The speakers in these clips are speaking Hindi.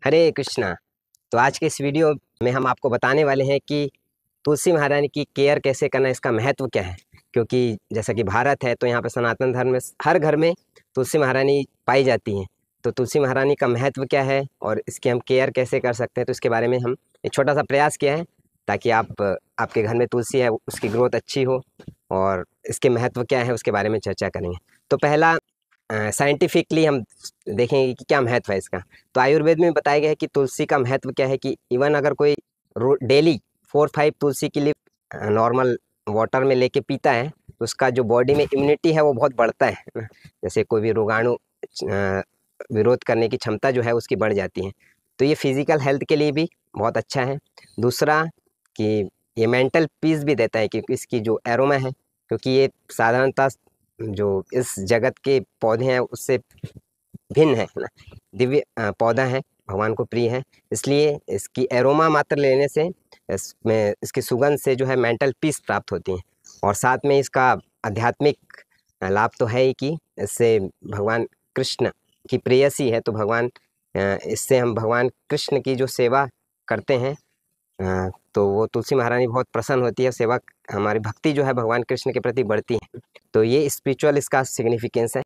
हरे कृष्णा। तो आज के इस वीडियो में हम आपको बताने वाले हैं कि तुलसी महारानी की केयर कैसे करना, इसका महत्व क्या है। क्योंकि जैसा कि भारत है तो यहाँ पर सनातन धर्म में हर घर में तुलसी महारानी पाई जाती हैं। तो तुलसी महारानी का महत्व क्या है और इसकी हम केयर कैसे कर सकते हैं, तो इसके बारे में हम एक छोटा सा प्रयास किया है ताकि आपके घर में तुलसी है उसकी ग्रोथ अच्छी हो और इसके महत्व क्या है उसके बारे में चर्चा करेंगे। तो पहला साइंटिफिकली हम देखेंगे कि क्या महत्व है इसका। तो आयुर्वेद में बताया गया है कि तुलसी का महत्व क्या है कि इवन अगर कोई डेली 4-5 तुलसी की लीफ नॉर्मल वाटर में लेके पीता है तो उसका जो बॉडी में इम्यूनिटी है वो बहुत बढ़ता है ना। जैसे कोई भी रोगाणु विरोध करने की क्षमता जो है उसकी बढ़ जाती है। तो ये फिजिकल हेल्थ के लिए भी बहुत अच्छा है। दूसरा कि ये मेंटल पीस भी देता है क्योंकि इसकी जो एरोमा है, क्योंकि ये साधारणतः जो इस जगत के पौधे हैं उससे भिन्न है ना, दिव्य पौधा है, भगवान को प्रिय है। इसलिए इसकी एरोमा मात्र लेने से इसमें इसकी सुगंध से जो है मेंटल पीस प्राप्त होती है। और साथ में इसका आध्यात्मिक लाभ तो है ही कि इससे भगवान कृष्ण की प्रेयसी है, तो इससे हम भगवान कृष्ण की जो सेवा करते हैं तो वो तुलसी महारानी बहुत प्रसन्न होती है, सेवा हमारी भक्ति जो है भगवान कृष्ण के प्रति बढ़ती है। तो ये स्पिरिचुअल इसका सिग्निफिकेंस है।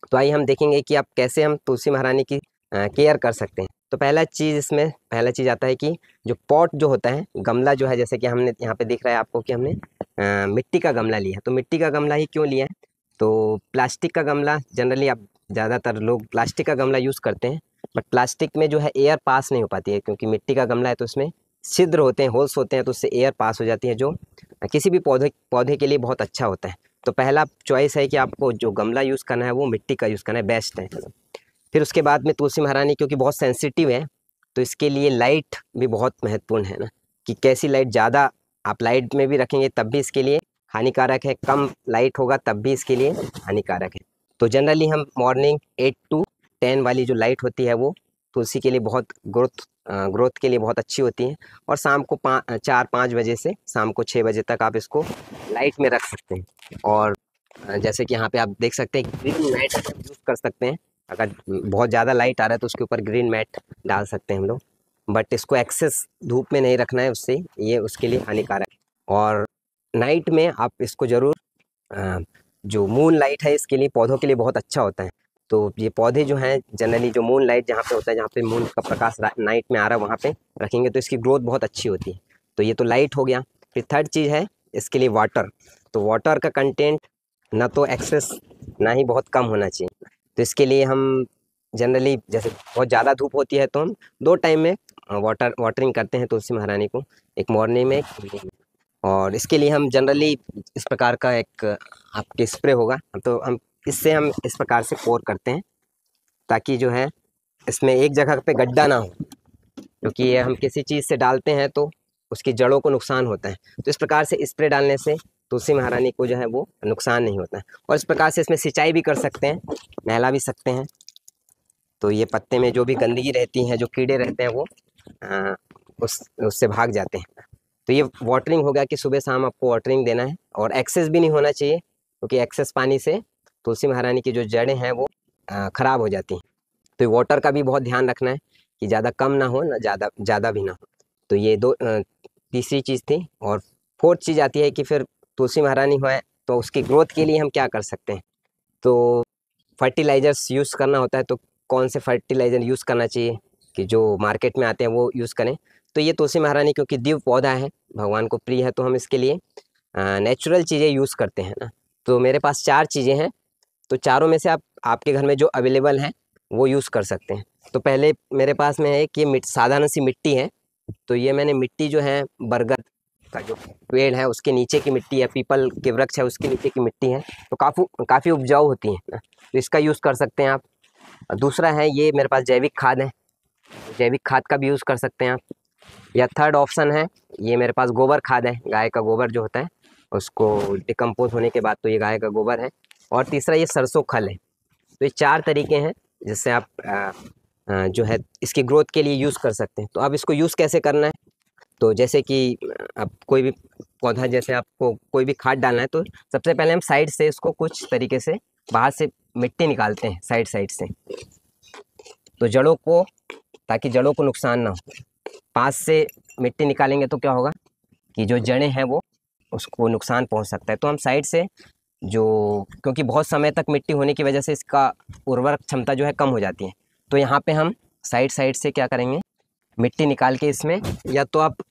तो आइए हम देखेंगे कि आप कैसे हम तुलसी महारानी की केयर कर सकते हैं। तो पहला चीज़ आता है कि जो पॉट जो होता है, गमला जो है, जैसे कि हमने यहाँ पे दिख रहा है आपको कि हमने मिट्टी का गमला लिया है। तो मिट्टी का गमला ही क्यों लिया है, तो प्लास्टिक का गमला जनरली आप ज़्यादातर लोग प्लास्टिक का गमला यूज़ करते हैं, बट प्लास्टिक में जो है एयर पास नहीं हो पाती है, क्योंकि मिट्टी का गमला है तो उसमें छिद्र होते हैं, होल्स होते हैं, तो उससे एयर पास हो जाती है, जो किसी भी पौधे के लिए बहुत अच्छा होता है। तो पहला चॉइस है कि आपको जो गमला यूज़ करना है वो मिट्टी का यूज़ करना है, बेस्ट है। फिर उसके बाद में तुलसी महारानी क्योंकि बहुत सेंसिटिव है तो इसके लिए लाइट भी बहुत महत्वपूर्ण है ना, कि कैसी लाइट। ज़्यादा आप लाइट में भी रखेंगे तब भी इसके लिए हानिकारक है, कम लाइट होगा तब भी इसके लिए हानिकारक है। तो जनरली हम मॉर्निंग 8 to 10 वाली जो लाइट होती है वो तुलसी के लिए बहुत ग्रोथ के लिए बहुत अच्छी होती है। और शाम को 4-5 बजे से शाम को 6 बजे तक आप इसको लाइट में रख सकते हैं। और जैसे कि यहाँ पे आप देख सकते हैं ग्रीन मैट यूज़ कर सकते हैं। अगर बहुत ज़्यादा लाइट आ रहा है तो उसके ऊपर ग्रीन मैट डाल सकते हैं हम लोग, बट इसको एक्सेस धूप में नहीं रखना है, उससे ये उसके लिए हानिकारक है। और नाइट में आप इसको ज़रूर जो मून लाइट है इसके लिए पौधों के लिए बहुत अच्छा होता है। तो ये पौधे जो हैं जनरली जो मून लाइट जहाँ पे होता है, जहाँ पे मून का प्रकाश नाइट में आ रहा है वहाँ पे रखेंगे तो इसकी ग्रोथ बहुत अच्छी होती है। तो ये तो लाइट हो गया। फिर थर्ड चीज़ है इसके लिए वाटर। तो वाटर का कंटेंट ना तो एक्सेस ना ही बहुत कम होना चाहिए। तो इसके लिए हम जनरली जैसे बहुत ज़्यादा धूप होती है तो हम 2 टाइम में वाटरिंग करते हैं तुलसी महारानी को, एक मॉर्निंग में एक इवनिंग में। और इसके लिए हम जनरली इस प्रकार का एक आपके स्प्रे होगा, तो हम इस प्रकार से पोर करते हैं ताकि जो है इसमें एक जगह पे गड्ढा ना हो, क्योंकि ये हम किसी चीज़ से डालते हैं तो उसकी जड़ों को नुकसान होता है। तो इस प्रकार से स्प्रे डालने से तुलसी महारानी को जो है वो नुकसान नहीं होता है। और इस प्रकार से इसमें सिंचाई भी कर सकते हैं, नहला भी सकते हैं। तो ये पत्ते में जो भी गंदगी रहती है, जो कीड़े रहते हैं वो उससे भाग जाते हैं। तो ये वाटरिंग हो गया कि सुबह शाम आपको वाटरिंग देना है, और एक्सेस भी नहीं होना चाहिए, क्योंकि एक्सेस पानी से तुलसी महारानी की जो जड़ें हैं वो ख़राब हो जाती हैं। तो वाटर का भी बहुत ध्यान रखना है कि ज़्यादा कम ना हो ना ज़्यादा भी ना हो। तो ये तीसरी चीज़ थी। और फोर्थ चीज़ आती है कि फिर तुलसी महारानी है तो उसकी ग्रोथ के लिए हम क्या कर सकते हैं। तो फर्टिलाइज़र्स यूज़ करना होता है, तो कौन से फर्टिलाइज़र यूज़ करना चाहिए कि जो मार्केट में आते हैं वो यूज़ करें। तो ये तुलसी महारानी क्योंकि दिव्य पौधा है, भगवान को प्रिय है, तो हम इसके लिए नेचुरल चीज़ें यूज़ करते हैं ना। तो मेरे पास 4 चीज़ें हैं, तो चारों में से आपके घर में जो अवेलेबल हैं वो यूज़ कर सकते हैं। तो पहले मेरे पास में है कि ये साधारण सी मिट्टी है। तो ये मैंने मिट्टी जो है बरगद का जो पेड़ है उसके नीचे की मिट्टी है, पीपल के वृक्ष है उसके नीचे की मिट्टी है, तो काफ़ी उपजाऊ होती है ना, तो इसका यूज़ कर सकते हैं आप। दूसरा है ये मेरे पास जैविक खाद है, जैविक खाद का भी यूज़ कर सकते हैं आप। या थर्ड ऑप्शन है ये मेरे पास गोबर खाद है, गाय का गोबर जो होता है उसको डिकम्पोज होने के बाद तो ये गाय का गोबर है। और तीसरा ये सरसों खल है। तो ये 4 तरीके हैं जिससे आप जो है इसकी ग्रोथ के लिए यूज़ कर सकते हैं। तो अब इसको यूज़ कैसे करना है, तो जैसे कि आप कोई भी पौधा, जैसे आपको कोई भी खाद डालना है तो सबसे पहले हम साइड से इसको कुछ तरीके से बाहर से मिट्टी निकालते हैं साइड से, तो जड़ों को ताकि जड़ों को नुकसान ना हो। पास से मिट्टी निकालेंगे तो क्या होगा कि जो जड़ें हैं वो उसको नुकसान पहुंच सकता है। तो हम साइड से जो, क्योंकि बहुत समय तक मिट्टी होने की वजह से इसका उर्वरक क्षमता जो है कम हो जाती है, तो यहाँ पे हम साइड से क्या करेंगे, मिट्टी निकाल के इसमें या तो आप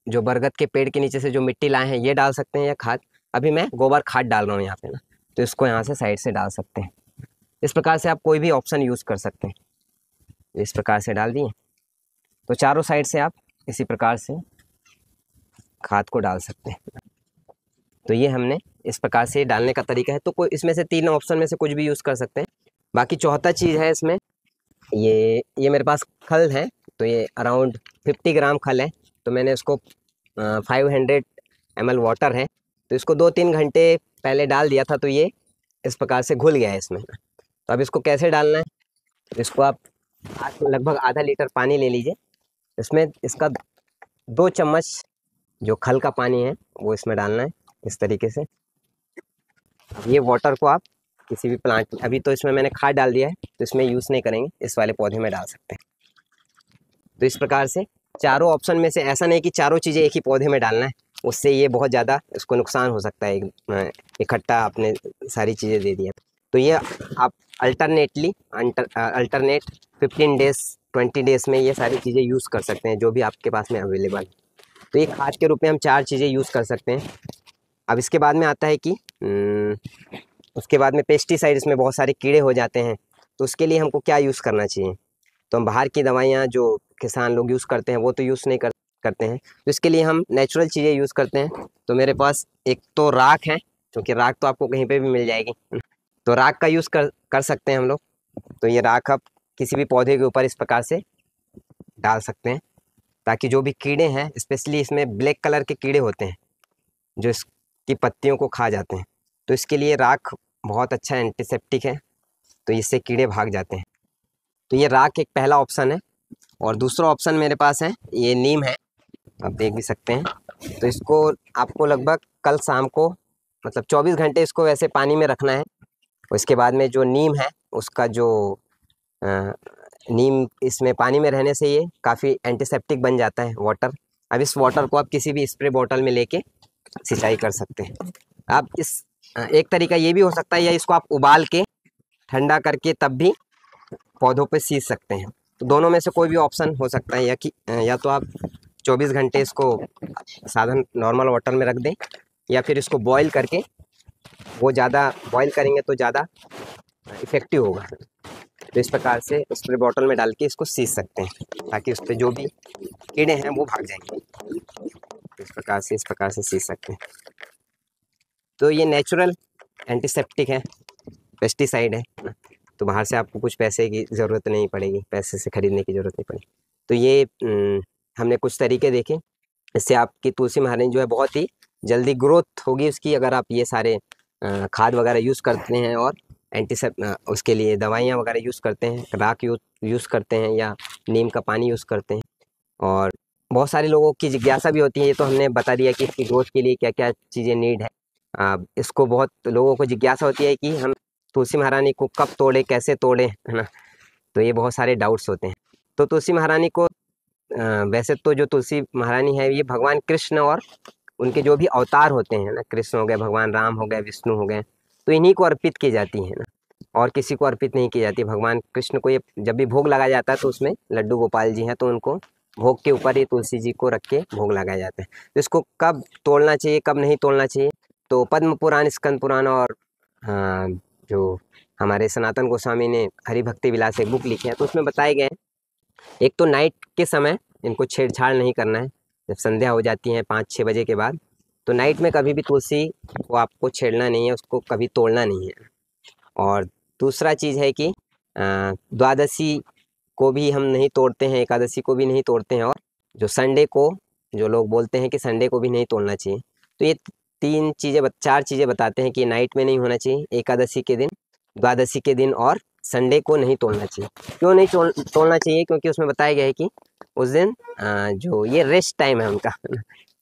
जो बरगद के पेड़ के नीचे से जो मिट्टी लाए हैं ये डाल सकते हैं, या खाद, अभी मैं गोबर खाद डाल रहा हूँ यहाँ पे ना, तो इसको यहाँ से साइड से डाल सकते हैं। इस प्रकार से आप कोई भी ऑप्शन यूज़ कर सकते हैं। इस प्रकार से डाल दिए तो चारों साइड से आप इसी प्रकार से खाद को डाल सकते हैं। तो ये हमने इस प्रकार से डालने का तरीका है। तो कोई इसमें से 3 ऑप्शन में से कुछ भी यूज़ कर सकते हैं। बाकी चौथा चीज़ है इसमें, ये मेरे पास खल है, तो ये अराउंड 50 ग्राम खल है। तो मैंने इसको 500 ml वाटर है, तो इसको 2-3 घंटे पहले डाल दिया था, तो ये इस प्रकार से घुल गया है इसमें। तो अब इसको कैसे डालना है, तो इसको आप लगभग आधा लीटर पानी ले लीजिए, इसमें इसका 2 चम्मच जो खल का पानी है वो इसमें डालना है इस तरीके से। ये वाटर को आप किसी भी प्लांट, अभी तो इसमें मैंने खाद डाल दिया है तो इसमें यूज़ नहीं करेंगे, इस वाले पौधे में डाल सकते हैं। तो इस प्रकार से चारों ऑप्शन में से ऐसा नहीं कि चारों चीज़ें एक ही पौधे में डालना है, उससे ये बहुत ज़्यादा इसको नुकसान हो सकता है, इकट्ठा आपने सारी चीज़ें दे दिया। तो ये आप अल्टरनेट 15 डेज 20 डेज में ये सारी चीज़ें यूज़ कर सकते हैं जो भी आपके पास में अवेलेबल। तो ये खाद के रूप में हम 4 चीज़ें यूज़ कर सकते हैं। अब इसके बाद में आता है कि उसके बाद में पेस्टिसाइड, इसमें बहुत सारे कीड़े हो जाते हैं, तो उसके लिए हमको क्या यूज़ करना चाहिए। तो हम बाहर की दवाइयाँ जो किसान लोग यूज़ करते हैं वो तो यूज़ नहीं करते हैं, तो इसके लिए हम नेचुरल चीज़ें यूज़ करते हैं। तो मेरे पास एक तो राख है, क्योंकि राख तो आपको कहीं पे भी मिल जाएगी, तो राख का यूज़ कर सकते हैं हम लोग। तो ये राख आप किसी भी पौधे के ऊपर इस प्रकार से डाल सकते हैं, ताकि जो भी कीड़े हैं, स्पेशली इसमें ब्लैक कलर के कीड़े होते हैं जो इसकी पत्तियों को खा जाते हैं, तो इसके लिए राख बहुत अच्छा एंटीसेप्टिक है, तो इससे कीड़े भाग जाते हैं। तो ये राख एक पहला ऑप्शन है। और दूसरा ऑप्शन मेरे पास है, ये नीम है, आप देख भी सकते हैं। तो इसको आपको लगभग कल शाम को, मतलब 24 घंटे इसको वैसे पानी में रखना है। उसके बाद में जो नीम है उसका जो नीम इसमें पानी में रहने से ये काफ़ी एंटीसेप्टिक बन जाता है वाटर। अब इस वाटर को आप किसी भी स्प्रे बॉटल में लेके सिंचाई कर सकते हैं। आप इस एक तरीका ये भी हो सकता है, या इसको आप उबाल के ठंडा करके तब भी पौधों पे सींच सकते हैं। तो दोनों में से कोई भी ऑप्शन हो सकता है, या तो आप 24 घंटे इसको साधारण नॉर्मल वाटर में रख दें, या फिर इसको बॉईल करके, वो ज़्यादा बॉईल करेंगे तो ज़्यादा इफ़ेक्टिव होगा। तो इस प्रकार से स्प्रे बॉटल में डाल के इसको सींच सकते हैं, ताकि उस पर जो भी कीड़े हैं वो भाग जाएंगे। इस प्रकार से सींच सकते हैं। तो ये नेचुरल एंटीसेप्टिक है, पेस्टिसाइड है, तो बाहर से आपको कुछ पैसे की ज़रूरत नहीं पड़ेगी, पैसे से ख़रीदने की ज़रूरत नहीं पड़ेगी। तो ये हमने कुछ तरीके देखे, इससे आपकी तुलसी महारानी जो है बहुत ही जल्दी ग्रोथ होगी उसकी, अगर आप ये सारे खाद वगैरह यूज़ करते हैं और उसके लिए दवाइयाँ वगैरह यूज़ करते हैं, राख यूज़ करते हैं, या नीम का पानी यूज़ करते हैं। और बहुत सारे लोगों की जिज्ञासा भी होती है, ये तो हमने बता दिया कि इसकी ग्रोथ के लिए क्या क्या चीज़ें नीड है। इसको बहुत लोगों को जिज्ञासा होती है कि हम तुलसी महारानी को कब तोड़े, कैसे तोड़े, है ना। तो ये बहुत सारे डाउट्स होते हैं। तो तुलसी महारानी को वैसे तो जो तुलसी महारानी है ये भगवान कृष्ण और उनके जो भी अवतार होते हैं ना, कृष्ण हो गए, भगवान राम हो गए, विष्णु हो गए, तो इन्हीं को अर्पित की जाती है ना, और किसी को अर्पित नहीं की जाती। भगवान कृष्ण को ये जब भी भोग लगाया जाता है तो उसमें लड्डू गोपाल जी हैं, तो उनको भोग के ऊपर ये तुलसी जी को रख के भोग लगाया जाता है। तो इसको कब तोड़ना चाहिए, कब नहीं तोड़ना चाहिए, तो पद्म पुराण, स्कंद पुराण और जो हमारे सनातन गोस्वामी ने हरि भक्ति विलास एक बुक लिखी है, तो उसमें बताए गए हैं, एक तो नाइट के समय इनको छेड़छाड़ नहीं करना है, जब संध्या हो जाती है 5-6 बजे के बाद, तो नाइट में कभी भी तुलसी को आपको छेड़ना नहीं है, उसको कभी तोड़ना नहीं है। और दूसरा चीज़ है कि द्वादशी को भी हम नहीं तोड़ते हैं, एकादशी को भी नहीं तोड़ते हैं, और जो संडे को, जो लोग बोलते हैं कि संडे को भी नहीं तोड़ना चाहिए। तो ये 4 चीज़ें बताते हैं कि नाइट में नहीं होना चाहिए, एकादशी के दिन, द्वादशी के दिन और संडे को नहीं तोड़ना चाहिए। क्यों नहीं तोड़ना चाहिए, क्योंकि उसमें बताया गया है कि उस दिन जो ये रेस्ट टाइम है उनका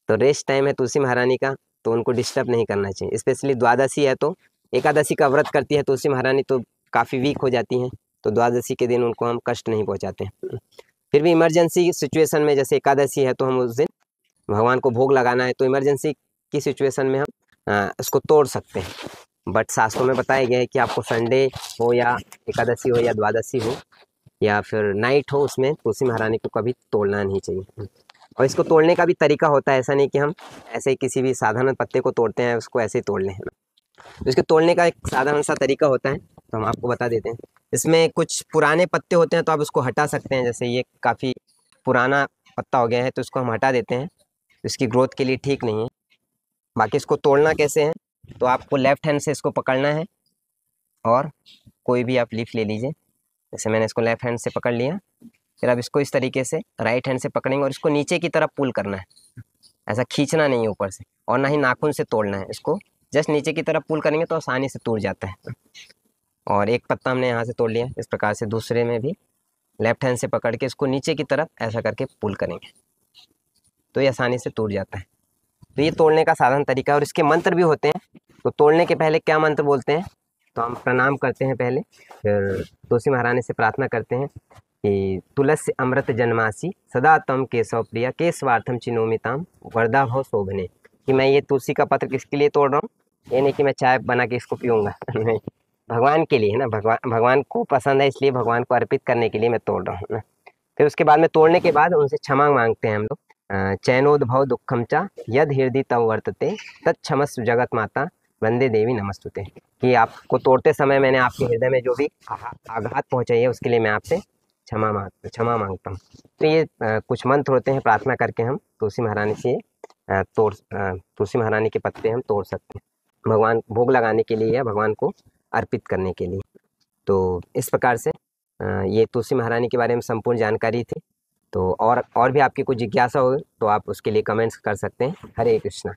तो रेस्ट टाइम है तुलसी महारानी का, तो उनको डिस्टर्ब नहीं करना चाहिए। स्पेशली द्वादशी है, तो एकादशी का व्रत करती है तुलसी महारानी तो काफ़ी वीक हो जाती हैं, तो द्वादशी के दिन उनको हम कष्ट नहीं पहुंचाते हैं। फिर भी इमरजेंसी सिचुएशन में, जैसे एकादशी है तो हम उस दिन भगवान को भोग लगाना है, तो इमरजेंसी की सिचुएशन में हम इसको तोड़ सकते हैं। बट शास्त्रों में बताया गया है कि आपको संडे हो या एकादशी हो या द्वादशी हो या फिर नाइट हो, उसमें तुलसी महारानी को कभी तोड़ना नहीं चाहिए। और इसको तोड़ने का भी तरीका होता है, ऐसा नहीं कि हम ऐसे ही किसी भी साधारण पत्ते को तोड़ते हैं उसको ऐसे ही तोड़ लें, है ना। तो इसके तोड़ने का एक साधारण सा तरीका होता है, तो हम आपको बता देते हैं। इसमें कुछ पुराने पत्ते होते हैं तो आप उसको हटा सकते हैं, जैसे ये काफ़ी पुराना पत्ता हो गया है तो इसको हम हटा देते हैं, इसकी ग्रोथ के लिए ठीक नहीं है। बाकी इसको तोड़ना कैसे है, तो आपको लेफ्ट हैंड से इसको पकड़ना है और कोई भी आप लीफ ले लीजिए, जैसे मैंने इसको लेफ्ट हैंड से पकड़ लिया। फिर आप इसको इस तरीके से राइट हैंड से पकड़ेंगे और इसको नीचे की तरफ पुल करना है, ऐसा खींचना नहीं है ऊपर से, और ना ही नाखून से तोड़ना है। इसको जस्ट नीचे की तरफ पुल करेंगे तो आसानी से टूट जाता है। और एक पत्ता हमने यहाँ से तोड़ लिया, इस प्रकार से दूसरे में भी लेफ्ट हैंड से पकड़ के इसको नीचे की तरफ ऐसा करके पुल करेंगे तो ये आसानी से टूट जाता है। तो ये तोड़ने का साधारण तरीका है। और इसके मंत्र भी होते हैं, तो तोड़ने के पहले क्या मंत्र बोलते हैं, तो हम प्रणाम करते हैं पहले, फिर तुलसी महारानी से प्रार्थना करते हैं कि तुलसी अमृत जन्मासी सदा तम केशव प्रिया केशवार्थम चिनोमिताम वरदा भव शोभने, कि मैं ये तुलसी का पत्र किसके लिए तोड़ रहा हूँ, ये नहीं कि मैं चाय बना के इसको पीऊँगा नहीं, भगवान के लिए है ना, भगवान को पसंद है इसलिए भगवान को अर्पित करने के लिए मैं तोड़ रहा हूँ ना। फिर उसके बाद में तोड़ने के बाद उनसे क्षमा मांगते हैं हम लोग। चैनोद्भव दुखम चा यद हृदय तव वर्तते तत्क्षमस्व जगत माता वंदे देवी नमस्तुते, कि आपको तोड़ते समय मैंने आपके हृदय में जो भी आघात पहुँचाई है उसके लिए मैं आपसे क्षमा मांगता हूँ। तो ये कुछ मंत्र होते हैं, प्रार्थना करके हम तुलसी महारानी से तुलसी महारानी के पत्ते हम तोड़ सकते हैं, भगवान भोग लगाने के लिए या भगवान को अर्पित करने के लिए। तो इस प्रकार से ये तुलसी महारानी के बारे में संपूर्ण जानकारी थी। तो और भी आपकी कुछ जिज्ञासा हो तो आप उसके लिए कमेंट्स कर सकते हैं। हरे कृष्णा।